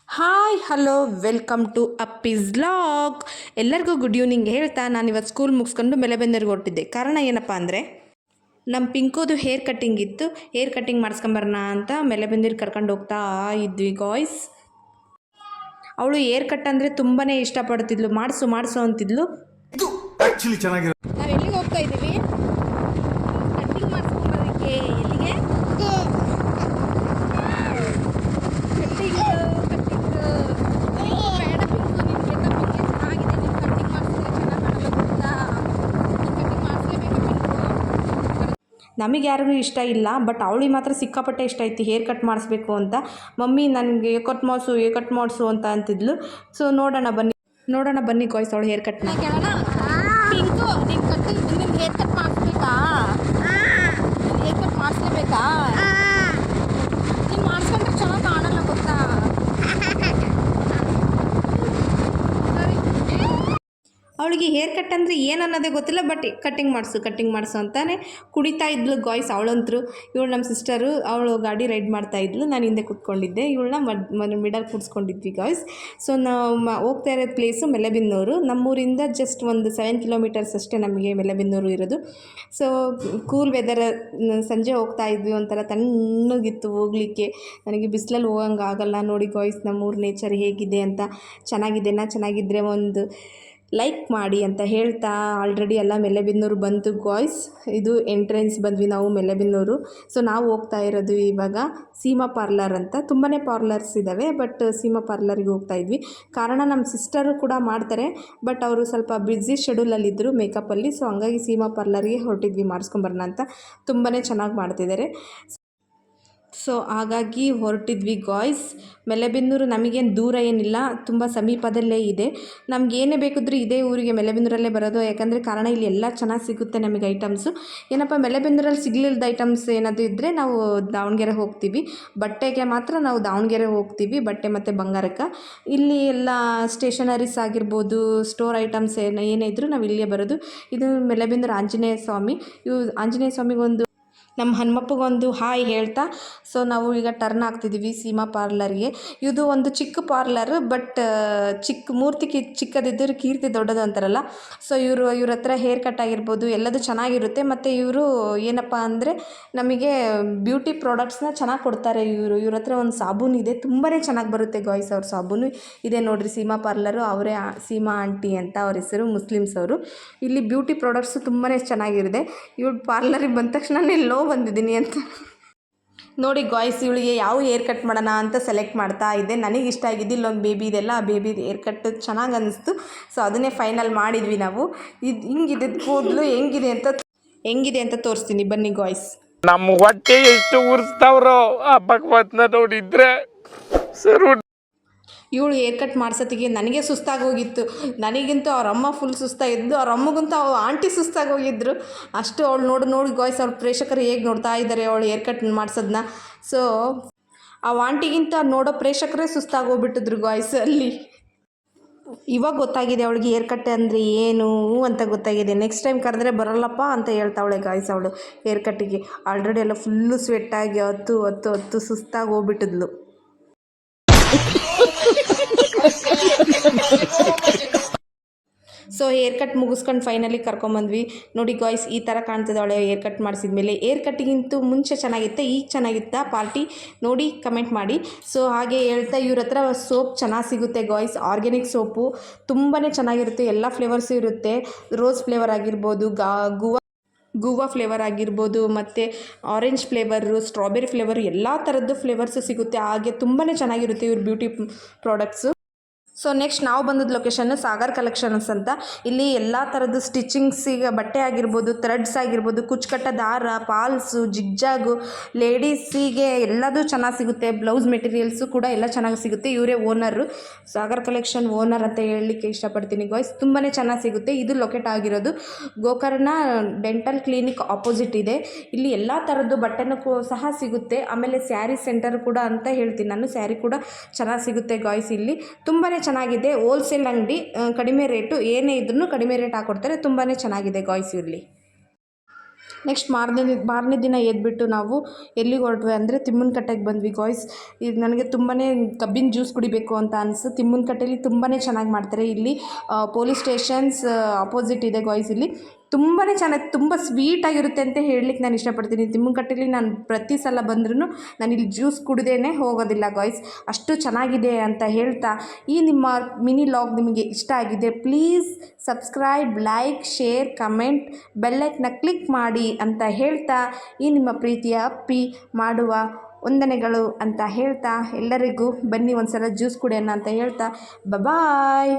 Hi hello welcome to Appi's vlog. ಎಲ್ಲರಿಗೂ good evening ಹೇಳ್ತಾ ನಾನು ಇವತ್ತು ಸ್ಕೂಲ್ ಮುಗಿಸ್ಕೊಂಡು ಮೆಲೆಬೆನ್ನೂರಿಗೆ ಹೊರಟಿದ್ದೆ. ಕಾರಣ ಏನಪ್ಪ ಅಂದರೆ ನಮ್ಮ ಪಿಂಕೋದು ಹೇರ್ ಕಟ್ಟಿಂಗ್ ಇತ್ತು. ಹೇರ್ ಕಟ್ಟಿಂಗ್ ಮಾಡಿಸ್ಕೊಂಬರೋಣ ಅಂತ ಮೆಲೆಬೆನ್ನೂರಿಗೆ ಕರ್ಕೊಂಡು ಹೋಗ್ತಾ ಇದ್ವಿ ಗಾಯ್ಸ್. ಅವಳು ಹೇರ್ ಕಟ್ ಅಂದರೆ ತುಂಬಾ ಇಷ್ಟಪಡ್ತಿದ್ಲು. ಮಾಡಿಸು ಮಾಡಿಸು ಅಂತಿದ್ಲು. ನಾವು ಎಲ್ಲಿಗೆ ಹೋಗ್ತಾ ಇದ್ದೀವಿ? ಕಟ್ಟಿಂಗ್ ಮಾಡಿಸ್ಕೊಂಬರೋದಕ್ಕೆ. ಎಲ್ಲಿಗೆ? ನಮಗೆ ಯಾರಿಗೂ ಇಷ್ಟ ಇಲ್ಲ, ಬಟ್ ಅವಳಿಗೆ ಮಾತ್ರ ಸಿಕ್ಕಾಪಟ್ಟೆ ಇಷ್ಟ ಐತಿ ಹೇರ್ ಕಟ್ ಮಾಡಿಸ್ಬೇಕು ಅಂತ. ಮಮ್ಮಿ ನನಗೆ ಕಟ್ ಮಾಡಿಸು ಅಂತ ಅಂತಿದ್ಲು. ಸೊ ನೋಡೋಣ ಬನ್ನಿ ಗಾಯ್ಸ್ ಅವಳು ಹೇರ್ ಕಟ್ನ. ಪಿಂಕು ನೀನು ಕಟ್ಟಿಂಗ್ ನಿನ್ನ ಹೇರ್ ಕಟ್ ಮಾಡಿಸ್ಬೇಕಾ? ಹೇರ್ ಕಟ್ ಮಾಡಿಸ್ಲೇಬೇಕಾ? ನೀನು ಮಾಡಿಸ್ಕೊಂಡ್ರೆ ಚೆನ್ನಾಗಿ ಕಾಣಲ್ಲ ಗೊತ್ತಾ? ಅವಳಿಗೆ ಹೇರ್ ಕಟ್ ಅಂದರೆ ಏನು ಅನ್ನೋದೇ ಗೊತ್ತಿಲ್ಲ, ಬಟ್ ಕಟ್ಟಿಂಗ್ ಮಾಡಿಸು ಅಂತಾನೆ ಕುಡಿತಾ ಇದ್ಲು ಗಾಯ್ಸ್. ಅವಳಂತರು ಇವಳು ನಮ್ಮ ಸಿಸ್ಟರು, ಅವಳು ಗಾಡಿ ರೈಡ್ ಮಾಡ್ತಾ ಇದ್ಲು, ನಾನು ಹಿಂದೆ ಕೂತ್ಕೊಂಡಿದ್ದೆ. ಇವಳನ್ನ ಮಿಡಲ್ ಕೂಡಿಸ್ಕೊಂಡಿದ್ವಿ ಗಾಯ್ಸ್. ಸೊ ನಾವು ಹೋಗ್ತಾ ಇರೋದು ಪ್ಲೇಸು ಮೆಲೆಬೆನ್ನೂರು. ನಮ್ಮೂರಿಂದ ಜಸ್ಟ್ ಒಂದು 7 ಕಿಲೋಮೀಟರ್ಸ್ ಅಷ್ಟೇ ನಮಗೆ ಮೆಲೆಬೆನ್ನೂರು ಇರೋದು. ಸೊ ಕೂಲ್ ವೆದರ್, ಸಂಜೆ ಹೋಗ್ತಾ ಇದ್ವಿ, ಒಂಥರ ತಣ್ಣಗಿತ್ತು ಹೋಗಲಿಕ್ಕೆ. ನನಗೆ ಬಿಸಿಲಲ್ಲಿ ಹೋಗಂಗೆ ಆಗಲ್ಲ. ನೋಡಿ ಗಾಯ್ಸ್ ನಮ್ಮೂರು ನೇಚರ್ ಹೇಗಿದೆ ಅಂತ. ಚೆನ್ನಾಗಿದ್ದರೆ ಒಂದು ಲೈಕ್ ಮಾಡಿ ಅಂತ ಹೇಳ್ತಾ, ಆಲ್ರೆಡಿ ಎಲ್ಲ ಮೆಲೆಬೆನ್ನೂರು ಬಂತು ಗಾಯ್ಸ್. ಇದು ಎಂಟ್ರೆನ್ಸ್ ಬಂದ್ವಿ ನಾವು ಮೆಲೆಬೆನ್ನೂರು. ಸೊ ನಾವು ಹೋಗ್ತಾ ಇರೋದು ಇವಾಗ ಸೀಮಾ ಪಾರ್ಲರ್ ಅಂತ. ತುಂಬಾ ಪಾರ್ಲರ್ಸ್ ಇದ್ದಾವೆ, ಬಟ್ ಸೀಮಾ ಪಾರ್ಲರಿಗೆ ಹೋಗ್ತಾ ಇದ್ವಿ. ಕಾರಣ ನಮ್ಮ ಸಿಸ್ಟರು ಕೂಡ ಮಾಡ್ತಾರೆ, ಬಟ್ ಅವರು ಸ್ವಲ್ಪ ಬ್ಯುಸಿ ಶೆಡ್ಯೂಲಲ್ಲಿದ್ದರು ಮೇಕಪ್ಪಲ್ಲಿ. ಸೊ ಹಂಗಾಗಿ ಸೀಮಾ ಪಾರ್ಲರ್ಗೆ ಹೊರಟಿದ್ವಿ ಮಾಡಿಸ್ಕೊಂಬರೋಣ ಅಂತ. ತುಂಬಾ ಚೆನ್ನಾಗಿ ಮಾಡ್ತಿದ್ದಾರೆ. ಸೊ ಹಾಗಾಗಿ ಹೊರಟಿದ್ವಿ ಗಾಯ್ಸ್. ಮೆಲೆಬೆನ್ನೂರು ನಮಗೇನು ದೂರ ಏನಿಲ್ಲ, ತುಂಬ ಸಮೀಪದಲ್ಲೇ ಇದೆ. ನಮ್ಗೆ ಏನೇ ಬೇಕಿದ್ರೂ ಇದೇ ಊರಿಗೆ ಮೆಲೆಬೆನ್ನೂರಲ್ಲೇ ಬರೋದು. ಯಾಕಂದರೆ ಕಾರಣ ಇಲ್ಲಿ ಎಲ್ಲ ಚೆನ್ನಾಗಿ ಸಿಗುತ್ತೆ ನಮಗೆ ಐಟಮ್ಸು. ಏನಪ್ಪ ಮೆಲೆಬೆನ್ನೂರಲ್ಲಿ ಸಿಗಲಿಲ್ಲದ ಐಟಮ್ಸ್ ಏನಾದರೂ ಇದ್ದರೆ ನಾವು ದಾವಣಗೆರೆ ಹೋಗ್ತೀವಿ. ಬಟ್ಟೆಗೆ ಮಾತ್ರ ನಾವು ದಾವಣಗೆರೆ ಹೋಗ್ತೀವಿ, ಬಟ್ಟೆ ಮತ್ತು ಬಂಗಾರಕ್ಕೆ. ಇಲ್ಲಿ ಎಲ್ಲ ಸ್ಟೇಷನರೀಸ್ ಆಗಿರ್ಬೋದು, ಸ್ಟೋರ್ ಐಟಮ್ಸ್ ಏನೇ ಇದ್ದರೂ ನಾವು ಇಲ್ಲಿಯೇ ಬರೋದು. ಇದು ಮೆಲೆಬೆನ್ನೂರು ಆಂಜನೇಯ ಸ್ವಾಮಿ. ಆಂಜನೇಯ ಸ್ವಾಮಿಗೊಂದು, ನಮ್ಮ ಹನುಮಪ್ಪಗೊಂದು ಹಾಯ್ ಹೇಳ್ತಾ. ಸೊ ನಾವು ಈಗ ಟರ್ನ್ ಆಗ್ತಿದ್ದೀವಿ ಸೀಮಾ ಪಾರ್ಲರ್ಗೆ. ಇದು ಒಂದು ಚಿಕ್ಕ ಪಾರ್ಲರ್, ಬಟ್ ಮೂರ್ತಿ ಚಿಕ್ಕದಿದ್ದರೂ ಕೀರ್ತಿ ದೊಡ್ಡದು ಅಂತಾರಲ್ಲ. ಸೊ ಇವ್ರ ಹತ್ರ ಹೇರ್ ಕಟ್ ಆಗಿರ್ಬೋದು ಎಲ್ಲದು ಚೆನ್ನಾಗಿರುತ್ತೆ. ಮತ್ತು ಇವರು ಏನಪ್ಪ ಅಂದರೆ ನಮಗೆ ಬ್ಯೂಟಿ ಪ್ರಾಡಕ್ಟ್ಸ್ನ ಚೆನ್ನಾಗಿ ಕೊಡ್ತಾರೆ. ಇವ್ರ ಹತ್ರ ಒಂದು ಸಾಬೂನು ಇದೆ, ತುಂಬಾ ಚೆನ್ನಾಗಿ ಬರುತ್ತೆ ಗಾಯ್ಸ್. ಅವ್ರ ಸಾಬೂನು ಇದೆ ನೋಡಿರಿ, ಸೀಮಾ ಪಾರ್ಲರು. ಅವರೇ ಸೀಮಾ ಆಂಟಿ ಅಂತ ಅವ್ರ ಹೆಸರು, ಮುಸ್ಲಿಮ್ಸ್ ಅವರು. ಇಲ್ಲಿ ಬ್ಯೂಟಿ ಪ್ರಾಡಕ್ಟ್ಸು ತುಂಬಾ ಚೆನ್ನಾಗಿರುತ್ತೆ. ಇವಳು ಪಾರ್ಲರಿಗೆ ಬಂದ ತಕ್ಷಣ ಎಲ್ಲೋ ಬಂದಿದ್ದೀನಿ ಅಂತ ನೋಡಿ ಗಾಯ್ಸ್. ಇವಳಿಗೆ ಯಾವ ಹೇರ್ ಕಟ್ ಮಾಡೋಣ ಅಂತ ಸೆಲೆಕ್ಟ್ ಮಾಡ್ತಾ ಇದ್ದೆ. ನನಗೆ ಇಷ್ಟ ಆಗಿದ್ದು ಇಲ್ಲೊಂದು ಬೇಬಿ ಇದೆಲ್ಲ, ಆ ಬೇಬಿ ಹೇರ್ ಕಟ್ ಚೆನ್ನಾಗಿ ಅನ್ನಿಸ್ತು. ಸೊ ಅದನ್ನೇ ಫೈನಲ್ ಮಾಡಿದ್ವಿ ನಾವು. ಹಿಂಗಿದೆ ಕೂದಲು, ಹೆಂಗಿದೆ ಅಂತ ತೋರಿಸ್ತೀನಿ ಬನ್ನಿ ಗಾಯ್ಸ್. ನಮ್ಮ ಹೊಟ್ಟೆ ಎಷ್ಟು ಉರಿಸ್ತಾವ್ರೋ ಆ ಭಗವತ್ನ ನೋಡಿದ್ರೆ ಸರು. ಇವಳು ಹೇರ್ ಕಟ್ ಮಾಡ್ಸೋತ್ತಿಗೆ ನನಗೆ ಸುಸ್ತಾಗಿ ಹೋಗಿತ್ತು. ನನಗಿಂತೂ ಅವ್ರ ಅಮ್ಮ ಫುಲ್ ಸುಸ್ತಾಗಿದ್ದು, ಅವ್ರ ಅಮ್ಮಗಂತೂ ಅವ್ರ ಆಂಟಿ ಸುಸ್ತಾಗಿ ಹೋಗಿದ್ರು. ಅಷ್ಟು ಅವಳು ನೋಡಿ ಗಾಯ್ಸ್, ಅವ್ರ ಪ್ರೇಕ್ಷಕರು ಹೇಗೆ ನೋಡ್ತಾ ಇದ್ದಾರೆ ಅವಳು ಹೇರ್ ಕಟ್ ಮಾಡಿಸೋದನ್ನ. ಸೊ ಆ ಆಂಟಿಗಿಂತ ನೋಡೋ ಪ್ರೇಕ್ಷಕರೇ ಸುಸ್ತಾಗಿ ಹೋಗ್ಬಿಟ್ಟಿದ್ರು ಗಾಯ್ಸ್ ಅಲ್ಲಿ. ಇವಾಗ ಗೊತ್ತಾಗಿದೆ ಅವಳಿಗೆ ಹೇರ್ ಕಟ್ ಅಂದರೆ ಏನು ಅಂತ ಗೊತ್ತಾಗಿದೆ. ನೆಕ್ಸ್ಟ್ ಟೈಮ್ ಕರೆದ್ರೆ ಬರಲ್ಲಪ್ಪ ಅಂತ ಹೇಳ್ತಾವಳೆ ಗಾಯ್ಸ್ ಅವಳು ಹೇರ್ ಕಟ್ಟಿಗೆ. ಆಲ್ರೆಡಿ ಎಲ್ಲ ಫುಲ್ಲು ಸ್ವೆಟ್ಟಾಗಿ ಹತ್ತು ಸುಸ್ತಾಗಿ ಹೋಗ್ಬಿಟ್ಟಿದ್ಲು. ಸೊ ಹೇರ್ ಕಟ್ ಮುಗಿಸ್ಕೊಂಡು ಫೈನಲಿ ಕರ್ಕೊಂಬಂದ್ವಿ. ನೋಡಿ ಗಾಯ್ಸ್, ಈ ಥರ ಕಾಣ್ತಿದ್ದಾಳೆ ಹೇರ್ ಕಟ್ ಮಾಡಿಸಿದ್ಮೇಲೆ. ಹೇರ್ ಕಟ್ಟಿಗಿಂತೂ ಮುಂಚೆ ಚೆನ್ನಾಗಿತ್ತ, ಈಗ ಚೆನ್ನಾಗಿತ್ತ ಪಾರ್ಟಿ ನೋಡಿ ಕಮೆಂಟ್ ಮಾಡಿ. ಸೊ ಹಾಗೆ ಹೇಳ್ತಾ, ಇವ್ರ ಹತ್ರ ಸೋಪ್ ಚೆನ್ನಾಗಿ ಸಿಗುತ್ತೆ ಗಾಯ್ಸ್. ಆರ್ಗ್ಯಾನಿಕ್ ಸೋಪು ತುಂಬಾ ಚೆನ್ನಾಗಿರುತ್ತೆ. ಎಲ್ಲ ಫ್ಲೇವರ್ಸು ಇರುತ್ತೆ. ರೋಸ್ ಫ್ಲೇವರ್ ಆಗಿರ್ಬೋದು, ಗೂವಾ ಫ್ಲೇವರ್ ಆಗಿರ್ಬೋದು, ಮತ್ತು ಆರೆಂಜ್ ಫ್ಲೇವರು, ಸ್ಟ್ರಾಬೆರಿ ಫ್ಲೇವರು, ಎಲ್ಲ ಥರದ್ದು ಫ್ಲೇವರ್ಸು ಸಿಗುತ್ತೆ. ಹಾಗೆ ತುಂಬಾ ಚೆನ್ನಾಗಿರುತ್ತೆ ಇವ್ರ ಬ್ಯೂಟಿ ಪ್ರಾಡಕ್ಟ್ಸು. ಸೊ ನೆಕ್ಸ್ಟ್ ನಾವು ಬಂದದ್ದು ಲೊಕೇಶನ್ನು ಸಾಗರ್ ಕಲೆಕ್ಷನ್ಸ್ ಅಂತ. ಇಲ್ಲಿ ಎಲ್ಲ ಥರದ್ದು ಸ್ಟಿಚಿಂಗ್ಸಿಗೆ ಬಟ್ಟೆ ಆಗಿರ್ಬೋದು, ಥ್ರೆಡ್ಸ್ ಆಗಿರ್ಬೋದು, ಕುಚ್ಚುಕಟ್ಟ ದಾರ, ಪಾಲ್ಸು, ಜಿಗ್ಜಾಗು, ಲೇಡೀಸಿಗೆ ಎಲ್ಲದೂ ಚೆನ್ನಾಗಿ ಸಿಗುತ್ತೆ. ಬ್ಲೌಸ್ ಮೆಟೀರಿಯಲ್ಸು ಕೂಡ ಎಲ್ಲ ಚೆನ್ನಾಗಿ ಸಿಗುತ್ತೆ. ಇವರೇ ಓನರು, ಸಾಗರ್ ಕಲೆಕ್ಷನ್ ಓನರ್ ಅಂತ ಹೇಳಲಿಕ್ಕೆ ಇಷ್ಟಪಡ್ತೀನಿ ಗಾಯ್ಸ್. ತುಂಬಾ ಚೆನ್ನಾಗಿ ಸಿಗುತ್ತೆ. ಇದು ಲೊಕೇಟ್ ಆಗಿರೋದು ಗೋಕರ್ಣ ಡೆಂಟಲ್ ಕ್ಲಿನಿಕ್ ಆಪೋಸಿಟ್ ಇದೆ. ಇಲ್ಲಿ ಎಲ್ಲ ಥರದ್ದು ಬಟ್ಟೆನೂ ಸಹ ಸಿಗುತ್ತೆ. ಆಮೇಲೆ ಸ್ಯಾರಿ ಸೆಂಟರ್ ಕೂಡ ಅಂತ ಹೇಳ್ತೀನಿ ನಾನು. ಸ್ಯಾರಿ ಕೂಡ ಚೆನ್ನಾಗಿ ಸಿಗುತ್ತೆ ಗಾಯ್ಸ್. ಇಲ್ಲಿ ತುಂಬಾ ಚೆನ್ನಾಗಿದೆ. ಹೋಲ್ಸೇಲ್ ಅಂಗಡಿ, ಕಡಿಮೆ ರೇಟು, ಏನೇ ಇದ್ರೂ ಕಡಿಮೆ ರೇಟ್ ಹಾಕ್ಕೊಡ್ತಾರೆ. ತುಂಬಾ ಚೆನ್ನಾಗಿದೆ ಗಾಯ್ಸ್ ಇಲ್ಲಿ. ನೆಕ್ಸ್ಟ್ ಮಾರನೇ ದಿನ ಎದ್ಬಿಟ್ಟು ನಾವು ಎಲ್ಲಿಗೆ ಹೊರಟ್ವಿ ಅಂದರೆ ತಿಮ್ಮನಕಟ್ಟೆಗೆ ಬಂದ್ವಿ ಗಾಯ್ಸ್. ಇದು ನನಗೆ ತುಂಬಾ ಕಬ್ಬಿನ ಜ್ಯೂಸ್ ಕುಡಿಬೇಕು ಅಂತ ಅನಿಸ್ತು. ತಿಮ್ಮನಕಟ್ಟೆಲಿ ತುಂಬಾ ಚೆನ್ನಾಗಿ ಮಾಡ್ತಾರೆ. ಇಲ್ಲಿ ಪೊಲೀಸ್ ಸ್ಟೇಷನ್ಸ್ ಅಪೋಸಿಟ್ ಇದೆ ಗಾಯ್ಸ್. ಇಲ್ಲಿ ತುಂಬಾ ಚೆನ್ನಾಗಿ ತುಂಬ ಸ್ವೀಟಾಗಿರುತ್ತೆ ಅಂತ ಹೇಳಲಿಕ್ಕೆ ನಾನು ಇಷ್ಟಪಡ್ತೀನಿ. ತಿಮ್ಮನಕಟ್ಟೆಲಿ ನಾನು ಪ್ರತಿ ಸಲ ಬಂದ್ರೂ ನಾನು ಇಲ್ಲಿ ಜ್ಯೂಸ್ ಕುಡ್ದೇ ಹೋಗೋದಿಲ್ಲ ಗಾಯ್ಸ್, ಅಷ್ಟು ಚೆನ್ನಾಗಿದೆ ಅಂತ ಹೇಳ್ತಾ ಈ ನಿಮ್ಮ ಮಿನಿ ಲಾಗ್ ನಿಮಗೆ ಇಷ್ಟ ಆಗಿದೆ please subscribe, like, share, comment, ಬೆಲ್ಲೈಕ್ನ ಕ್ಲಿಕ್ ಮಾಡಿ ಅಂತ ಹೇಳ್ತಾ ಈ ನಿಮ್ಮ ಪ್ರೀತಿಯ ಅಪ್ಪಿ ಮಾಡುವ ವಂದನೆಗಳು ಅಂತ ಹೇಳ್ತಾ ಎಲ್ಲರಿಗೂ ಬನ್ನಿ ಒಂದು ಸಲ ಜ್ಯೂಸ್ ಕುಡಿಯೋಣ ಅಂತ ಹೇಳ್ತಾ ಬಾಯ್.